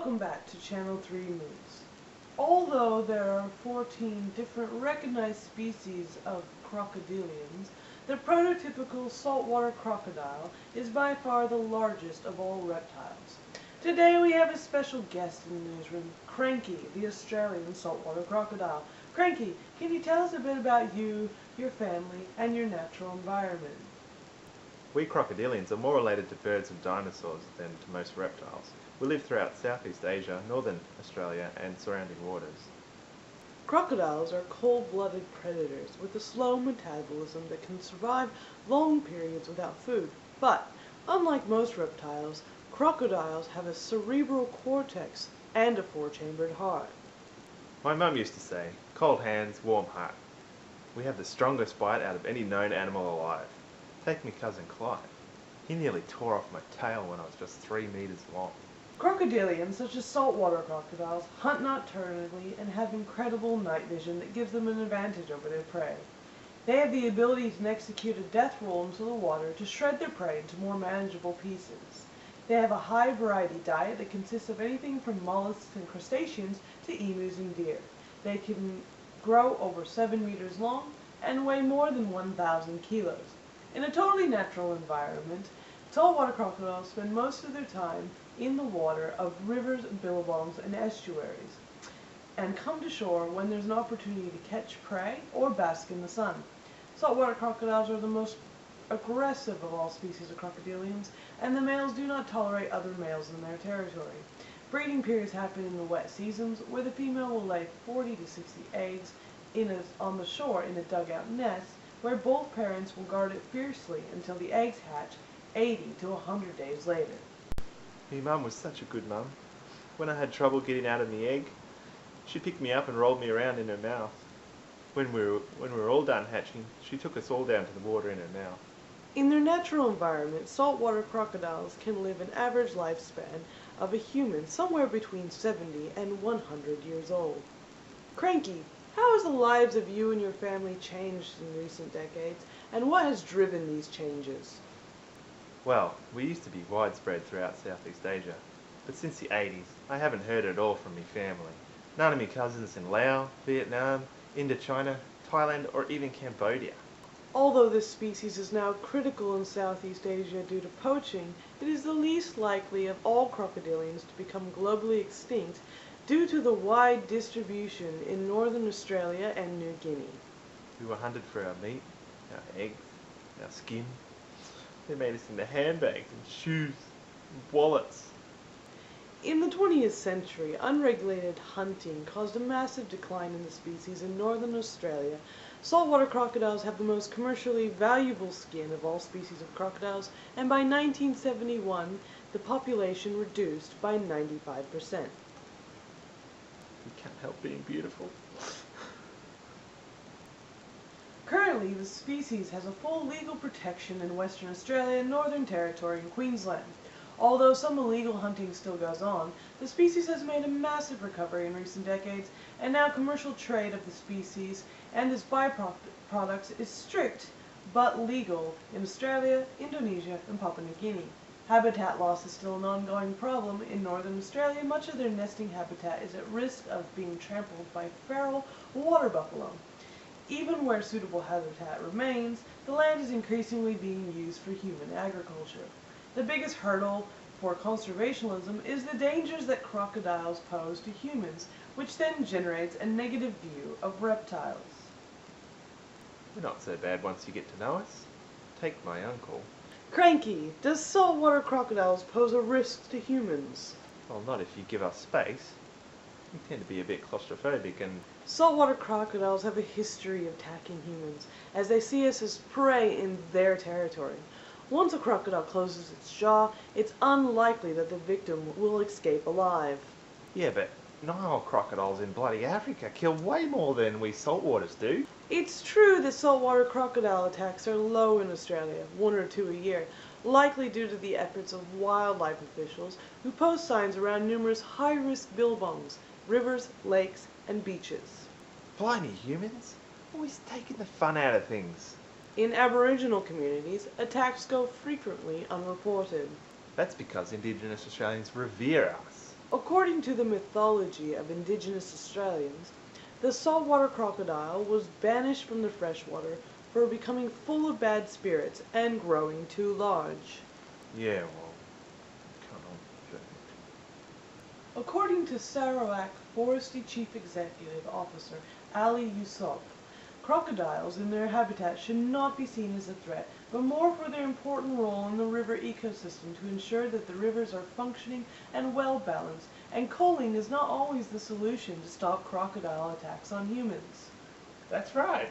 Welcome back to Channel 3 News. Although there are 14 different recognized species of crocodilians, the prototypical saltwater crocodile is by far the largest of all reptiles. Today we have a special guest in the newsroom, Cranky, the Australian saltwater crocodile. Cranky, can you tell us a bit about you, your family, and your natural environment? We crocodilians are more related to birds and dinosaurs than to most reptiles. We live throughout Southeast Asia, northern Australia, and surrounding waters. Crocodiles are cold-blooded predators with a slow metabolism that can survive long periods without food. But, unlike most reptiles, crocodiles have a cerebral cortex and a four-chambered heart. My mum used to say, cold hands, warm heart. We have the strongest bite out of any known animal alive. Take me cousin Clyde. He nearly tore off my tail when I was just 3 meters long. Crocodilians, such as saltwater crocodiles, hunt nocturnally and have incredible night vision that gives them an advantage over their prey. They have the ability to execute a death roll into the water to shred their prey into more manageable pieces. They have a high variety diet that consists of anything from mollusks and crustaceans to emus and deer. They can grow over 7 meters long and weigh more than 1,000 kilos. In a totally natural environment, saltwater crocodiles spend most of their time in the water of rivers, billabongs, and estuaries, and come to shore when there's an opportunity to catch prey or bask in the sun. Saltwater crocodiles are the most aggressive of all species of crocodilians, and the males do not tolerate other males in their territory. Breeding periods happen in the wet seasons, where the female will lay 40 to 60 eggs on the shore in a dugout nest, where both parents will guard it fiercely until the eggs hatch 80 to 100 days later. My mum was such a good mum. When I had trouble getting out of the egg, she picked me up and rolled me around in her mouth. When we were all done hatching, she took us all down to the water in her mouth. In their natural environment, saltwater crocodiles can live an average lifespan of a human somewhere between 70 and 100 years old. Cranky, how has the lives of you and your family changed in recent decades, and what has driven these changes? Well, we used to be widespread throughout Southeast Asia, but since the 80s, I haven't heard it all from my family. None of my cousins in Laos, Vietnam, Indochina, Thailand, or even Cambodia. Although this species is now critical in Southeast Asia due to poaching, it is the least likely of all crocodilians to become globally extinct due to the wide distribution in northern Australia and New Guinea. We were hunted for our meat, our eggs, our skin. They made us into handbags and shoes and wallets. In the 20th century, unregulated hunting caused a massive decline in the species in northern Australia. Saltwater crocodiles have the most commercially valuable skin of all species of crocodiles, and by 1971, the population reduced by 95%. We can't help being beautiful. Currently, the species has a full legal protection in Western Australia, Northern Territory, and Queensland. Although some illegal hunting still goes on, the species has made a massive recovery in recent decades, and now commercial trade of the species and its byproducts is strict but legal in Australia, Indonesia, and Papua New Guinea. Habitat loss is still an ongoing problem. In northern Australia, much of their nesting habitat is at risk of being trampled by feral water buffalo. Even where suitable habitat remains, the land is increasingly being used for human agriculture. The biggest hurdle for conservationism is the dangers that crocodiles pose to humans, which then generates a negative view of reptiles. We're not so bad once you get to know us. Take my uncle. Cranky, does saltwater crocodiles pose a risk to humans? Well, not if you give us space. We tend to be a bit claustrophobic and... Saltwater crocodiles have a history of attacking humans, as they see us as prey in their territory. Once a crocodile closes its jaw, it's unlikely that the victim will escape alive. Yeah, but Nile crocodiles in bloody Africa kill way more than we saltwaters do. It's true that saltwater crocodile attacks are low in Australia, 1 or 2 a year, likely due to the efforts of wildlife officials who post signs around numerous high-risk billabongs, rivers, lakes, and beaches. Blimey, humans! Always taking the fun out of things. In Aboriginal communities, attacks go frequently unreported. That's because Indigenous Australians revere us. According to the mythology of indigenous Australians, the saltwater crocodile was banished from the freshwater for becoming full of bad spirits and growing too large. Yeah, well, come on. According to Sarawak Forestry Chief Executive Officer Ali Yusuf, crocodiles in their habitat should not be seen as a threat, but more for their important role in the river ecosystem to ensure that the rivers are functioning and well balanced, and culling is not always the solution to stop crocodile attacks on humans. That's right.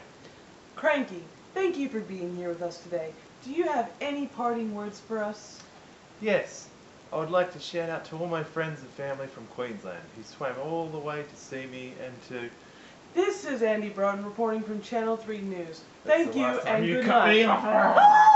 Cranky, thank you for being here with us today. Do you have any parting words for us? Yes, I would like to shout out to all my friends and family from Queensland who swam all the way to see me and to... This is Andy Broughton reporting from Channel 3 News. That's Thank the you last time and you good cut me night. off.